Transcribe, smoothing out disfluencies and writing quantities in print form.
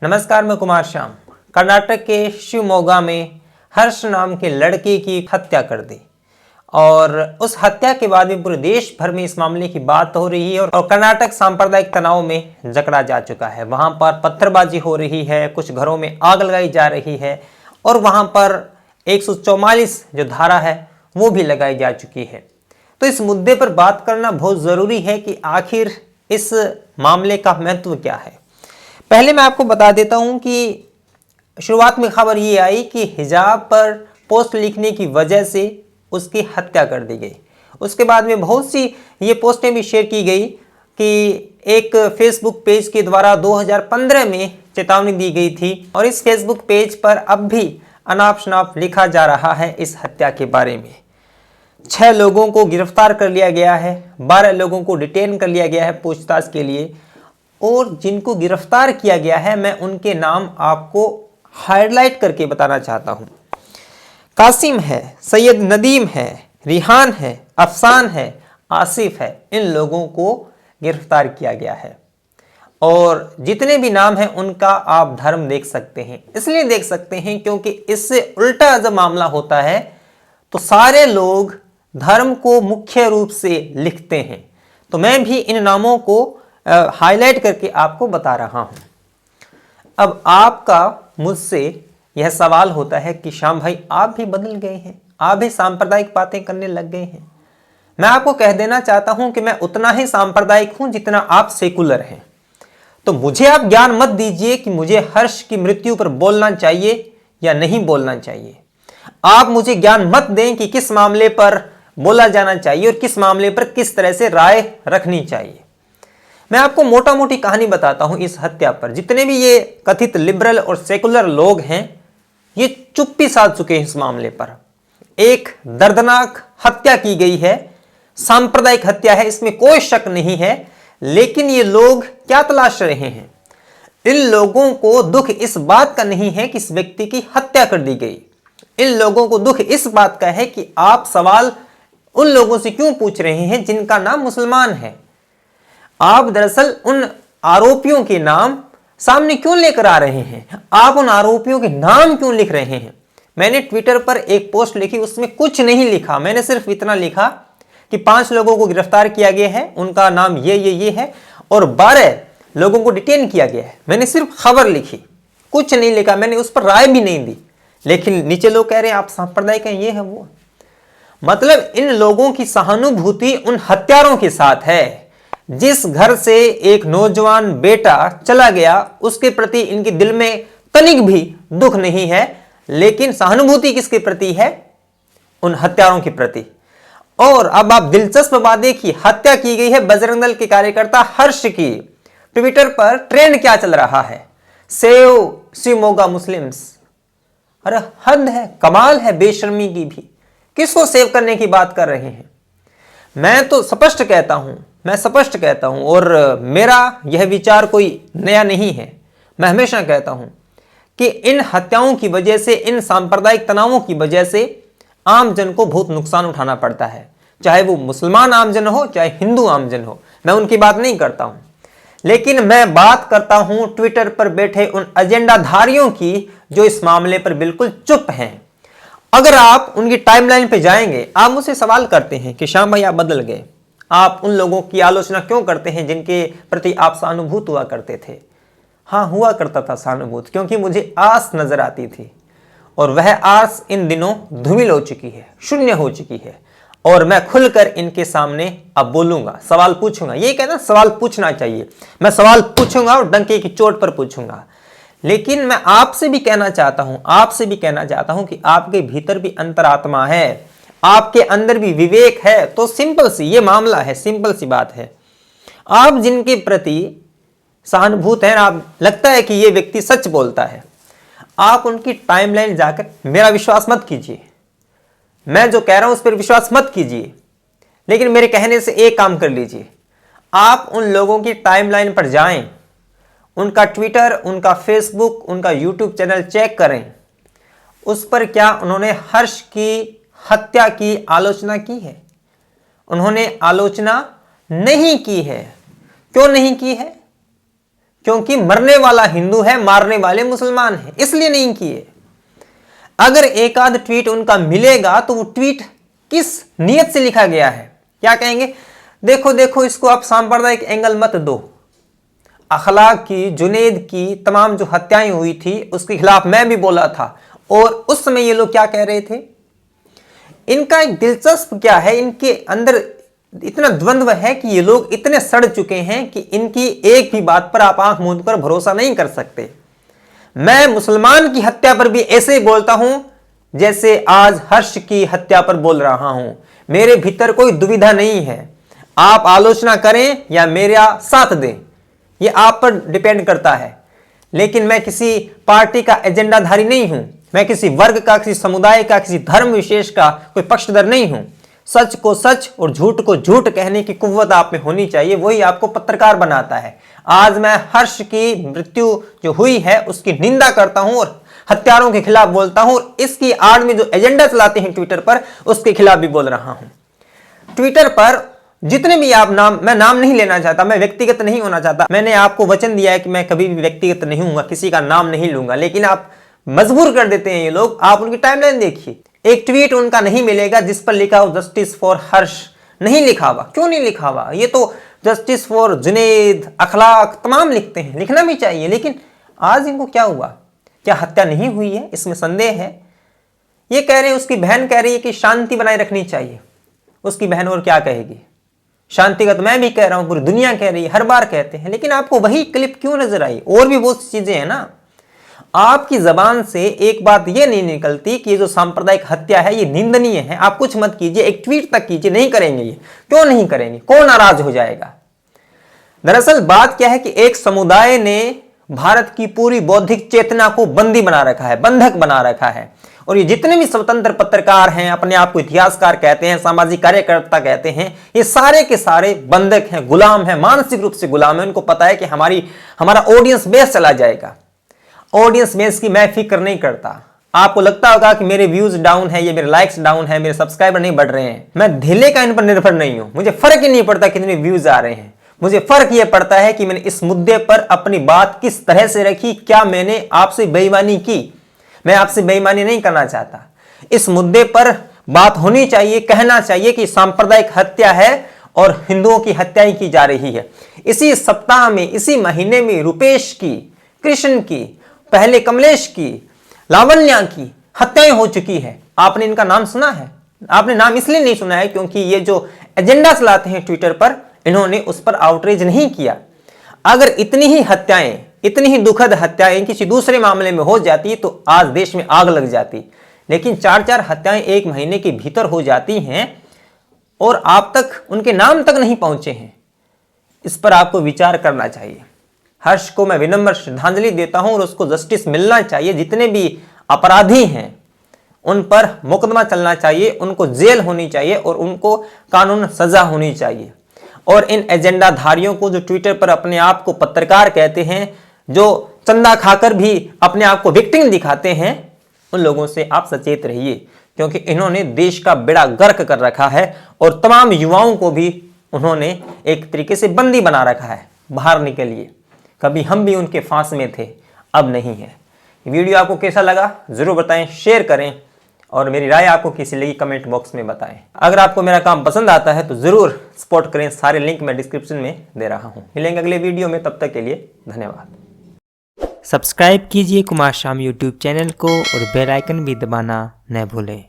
नमस्कार, मैं कुमार श्याम। कर्नाटक के शिवमोगा में हर्ष नाम के लड़के की हत्या कर दी और उस हत्या के बाद में पूरे देश भर में इस मामले की बात हो रही है और कर्नाटक सांप्रदायिक तनाव में जकड़ा जा चुका है। वहां पर पत्थरबाजी हो रही है, कुछ घरों में आग लगाई जा रही है और वहां पर 144 जो धारा है वो भी लगाई जा चुकी है। तो इस मुद्दे पर बात करना बहुत ज़रूरी है कि आखिर इस मामले का महत्व क्या है। पहले मैं आपको बता देता हूं कि शुरुआत में खबर ये आई कि हिजाब पर पोस्ट लिखने की वजह से उसकी हत्या कर दी गई। उसके बाद में बहुत सी ये पोस्टें भी शेयर की गई कि एक फेसबुक पेज के द्वारा 2015 में चेतावनी दी गई थी और इस फेसबुक पेज पर अब भी अनाप शनाप लिखा जा रहा है इस हत्या के बारे में। 6 लोगों को गिरफ्तार कर लिया गया है, 12 लोगों को डिटेन कर लिया गया है पूछताछ के लिए और जिनको गिरफ्तार किया गया है मैं उनके नाम आपको हाईलाइट करके बताना चाहता हूं। कासिम है, सैयद नदीम है, रिहान है, अफसान है, आसिफ है। इन लोगों को गिरफ्तार किया गया है और जितने भी नाम हैं उनका आप धर्म देख सकते हैं। इसलिए देख सकते हैं क्योंकि इससे उल्टा जब मामला होता है तो सारे लोग धर्म को मुख्य रूप से लिखते हैं। तो मैं भी इन नामों को हाईलाइट करके आपको बता रहा हूं। अब आपका मुझसे यह सवाल होता है कि श्याम भाई आप भी बदल गए हैं, आप भी सांप्रदायिक बातें करने लग गए हैं। मैं आपको कह देना चाहता हूं कि मैं उतना ही सांप्रदायिक हूं जितना आप सेकुलर हैं। तो मुझे आप ज्ञान मत दीजिए कि मुझे हर्ष की मृत्यु पर बोलना चाहिए या नहीं बोलना चाहिए। आप मुझे ज्ञान मत दें कि किस मामले पर बोला जाना चाहिए और किस मामले पर किस तरह से राय रखनी चाहिए। मैं आपको मोटा मोटी कहानी बताता हूं इस हत्या पर। जितने भी ये कथित लिबरल और सेकुलर लोग हैं ये चुप्पी साध चुके हैं इस मामले पर। एक दर्दनाक हत्या की गई है, सांप्रदायिक हत्या है, इसमें कोई शक नहीं है। लेकिन ये लोग क्या तलाश रहे हैं? इन लोगों को दुख इस बात का नहीं है कि इस व्यक्ति की हत्या कर दी गई। इन लोगों को दुख इस बात का है कि आप सवाल उन लोगों से क्यों पूछ रहे हैं जिनका नाम मुसलमान है। आप दरअसल उन आरोपियों के नाम सामने क्यों लेकर आ रहे हैं? आप उन आरोपियों के नाम क्यों लिख रहे हैं? मैंने ट्विटर पर एक पोस्ट लिखी, उसमें कुछ नहीं लिखा। मैंने सिर्फ इतना लिखा कि 5 लोगों को गिरफ्तार किया गया है, उनका नाम ये है और 12 लोगों को डिटेन किया गया है। मैंने सिर्फ खबर लिखी, कुछ नहीं लिखा। मैंने उस पर राय भी नहीं दी। लेकिन नीचे लोग कह रहे हैं आप सांप्रदायिक हैं, ये है वो। मतलब इन लोगों की सहानुभूति उन हत्यारों के साथ है। जिस घर से एक नौजवान बेटा चला गया उसके प्रति इनके दिल में तनिक भी दुख नहीं है, लेकिन सहानुभूति किसके प्रति है? उन हत्यारों के प्रति। और अब आप दिलचस्प बात देखिए, हत्या की गई है बजरंग दल के कार्यकर्ता हर्ष की। ट्विटर पर ट्रेंड क्या चल रहा है? Save Shivamogga Muslims. अरे हद है, कमाल है बेशर्मी की भी। किसको सेव करने की बात कर रहे हैं? मैं तो स्पष्ट कहता हूं और मेरा यह विचार कोई नया नहीं है। मैं हमेशा कहता हूं कि इन हत्याओं की वजह से, इन सांप्रदायिक तनावों की वजह से आम जन को बहुत नुकसान उठाना पड़ता है, चाहे वो मुसलमान आमजन हो चाहे हिंदू आमजन हो। मैं उनकी बात नहीं करता हूं, लेकिन मैं बात करता हूं ट्विटर पर बैठे उन एजेंडाधारियों की जो इस मामले पर बिल्कुल चुप हैं। अगर आप उनकी टाइमलाइन पे जाएंगे, आप मुझसे सवाल करते हैं कि श्याम भाई आप बदल गए, आप उन लोगों की आलोचना क्यों करते हैं जिनके प्रति आप सहानुभूत हुआ करते थे? हाँ, हुआ करता था सहानुभूत, क्योंकि मुझे आस नजर आती थी और वह आस इन दिनों धूमिल हो चुकी है, शून्य हो चुकी है। और मैं खुलकर इनके सामने अब बोलूंगा, सवाल पूछूंगा। ये कहना सवाल पूछना चाहिए, मैं सवाल पूछूंगा और डंके की चोट पर पूछूंगा। लेकिन मैं आपसे भी कहना चाहता हूं कि आपके भीतर भी अंतरात्मा है, आपके अंदर भी विवेक है। तो सिंपल सी ये मामला है, सिंपल सी बात है। आप जिनके प्रति सहानुभूत हैं, आप लगता है कि ये व्यक्ति सच बोलता है, आप उनकी टाइमलाइन जाकर, मेरा विश्वास मत कीजिए, मैं जो कह रहा हूं उस पर विश्वास मत कीजिए, लेकिन मेरे कहने से एक काम कर लीजिए, आप उन लोगों की टाइमलाइन पर जाएं, उनका ट्विटर, उनका फेसबुक, उनका यूट्यूब चैनल चेक करें। उस पर क्या उन्होंने हर्ष की हत्या की आलोचना की है? उन्होंने आलोचना नहीं की है। क्यों नहीं की है? क्योंकि मरने वाला हिंदू है, मारने वाले मुसलमान हैं, इसलिए नहीं किए। अगर एक आध ट्वीट उनका मिलेगा तो वो ट्वीट किस नियत से लिखा गया है, क्या कहेंगे, देखो देखो इसको आप सांप्रदायिक एंगल मत दो। अखलाक की, जुनेद की तमाम जो हत्याएं हुई थी उसके खिलाफ मैं भी बोला था, और उस समय ये लोग क्या कह रहे थे। इनका एक दिलचस्प क्या है, इनके अंदर इतना द्वंद्व है कि ये लोग इतने सड़ चुके हैं कि इनकी एक भी बात पर आप आंख मूंद कर भरोसा नहीं कर सकते। मैं मुसलमान की हत्या पर भी ऐसे ही बोलता हूं जैसे आज हर्ष की हत्या पर बोल रहा हूं। मेरे भीतर कोई दुविधा नहीं है, आप आलोचना करें या मेरा साथ दें, यह आप पर डिपेंड करता है। लेकिन मैं किसी पार्टी का एजेंडाधारी नहीं हूं, मैं किसी वर्ग का, किसी समुदाय का, किसी धर्म विशेष का कोई पक्षधर नहीं हूं। सच को सच और झूठ को झूठ कहने की कुव्वत आप में होनी चाहिए, वही आपको पत्रकार बनाता है। आज मैं हर्ष की मृत्यु जो हुई है उसकी निंदा करता हूं और हत्यारों के खिलाफ बोलता हूं, और इसकी आड़ में जो एजेंडा चलाते हैं ट्विटर पर उसके खिलाफ भी बोल रहा हूं। ट्विटर पर जितने भी आप नाम, मैं नाम नहीं लेना चाहता, मैं व्यक्तिगत नहीं होना चाहता, मैंने आपको वचन दिया है कि मैं कभी भी व्यक्तिगत नहीं हूंगा, किसी का नाम नहीं लूंगा, लेकिन आप मजबूर कर देते हैं ये लोग। आप उनकी टाइमलाइन देखिए, एक ट्वीट उनका नहीं मिलेगा जिस पर लिखा हो जस्टिस फॉर हर्ष, नहीं लिखा हुआ। क्यों नहीं लिखा हुआ? ये तो जस्टिस फॉर जुनेद, अखलाक तमाम लिखते हैं, लिखना भी चाहिए। लेकिन आज इनको क्या हुआ? क्या हत्या नहीं हुई है? इसमें संदेह है। ये कह रहे हैं, उसकी बहन कह रही है कि शांति बनाए रखनी चाहिए। उसकी बहन और क्या कहेगी? शांतिगत मैं भी कह रहा हूं, पूरी दुनिया कह रही है, हर बार कहते हैं, लेकिन आपको वही क्लिप क्यों नजर आई? और भी बहुत चीजें हैं ना। आपकी जबान से एक बात यह नहीं निकलती कि ये जो सांप्रदायिक हत्या है ये निंदनीय है, आप कुछ मत कीजिए, एक ट्वीट तक कीजिए, नहीं करेंगे। ये क्यों नहीं करेंगे? कौन नाराज हो जाएगा? दरअसल बात क्या है कि एक समुदाय ने भारत की पूरी बौद्धिक चेतना को बंदी बना रखा है, बंधक बना रखा है, और ये जितने भी स्वतंत्र पत्रकार हैं, अपने आप को इतिहासकार कहते हैं, सामाजिक कार्यकर्ता कहते हैं, ये सारे के सारे बंधक हैं, गुलाम हैं, मानसिक रूप से गुलाम हैं। उनको पता है कि हमारा ऑडियंस बेस चला जाएगा। ऑडियंस बेस की मैं फिक्र नहीं करता। आपको लगता होगा कि मेरे व्यूज डाउन है, ये मेरे लाइक्स डाउन है, मेरे सब्सक्राइबर नहीं बढ़ रहे हैं, मैं ढीले का इन पर निर्भर नहीं हूं। मुझे फर्क ही नहीं पड़ता कितने व्यूज आ रहे हैं, मुझे फर्क यह पड़ता है कि मैंने इस मुद्दे पर अपनी बात किस तरह से रखी। क्या मैंने आपसे बेईमानी की? मैं आपसे बेईमानी नहीं करना चाहता। इस मुद्दे पर बात होनी चाहिए, कहना चाहिए कि सांप्रदायिक हत्या है और हिंदुओं की हत्याएं की जा रही है। इसी सप्ताह में, इसी महीने में रुपेश की, कृष्ण की, पहले कमलेश की, लावण्या की हत्याएं हो चुकी है। आपने इनका नाम सुना है? आपने नाम इसलिए नहीं सुना है क्योंकि ये जो एजेंडा चलाते हैं ट्विटर पर, इन्होंने उस पर आउटरीच नहीं किया। अगर इतनी ही हत्याएं, इतनी ही दुखद हत्याएं किसी दूसरे मामले में हो जाती तो आज देश में आग लग जाती। लेकिन 4-4 हत्याएं एक महीने के भीतर हो जाती हैं और आप तक, उनके नाम तक नहीं पहुंचे हैं। इस पर आपको विचार करना चाहिए। हर्ष को मैं विनम्र श्रद्धांजलि देता हूं और उसको जस्टिस मिलना चाहिए। जितने भी अपराधी हैं उन पर मुकदमा चलना चाहिए, उनको जेल होनी चाहिए और उनको कानून सजा होनी चाहिए। और इन एजेंडाधारियों को जो ट्विटर पर अपने आप को पत्रकार कहते हैं, जो चंदा खाकर भी अपने आप को विक्टिम दिखाते हैं, उन लोगों से आप सचेत रहिए, क्योंकि इन्होंने देश का बेड़ा गर्क कर रखा है और तमाम युवाओं को भी उन्होंने एक तरीके से बंदी बना रखा है। बाहर निकलिए, कभी हम भी उनके फांस में थे, अब नहीं है। वीडियो आपको कैसा लगा जरूर बताएं, शेयर करें और मेरी राय आपको कैसी लगी कमेंट बॉक्स में बताएं। अगर आपको मेरा काम पसंद आता है तो जरूर सपोर्ट करें। सारे लिंक मैं डिस्क्रिप्शन में दे रहा हूं। मिलेंगे अगले वीडियो में, तब तक के लिए धन्यवाद। सब्सक्राइब कीजिए कुमार शाम यूट्यूब चैनल को और बेल आइकन भी दबाना न भूलें।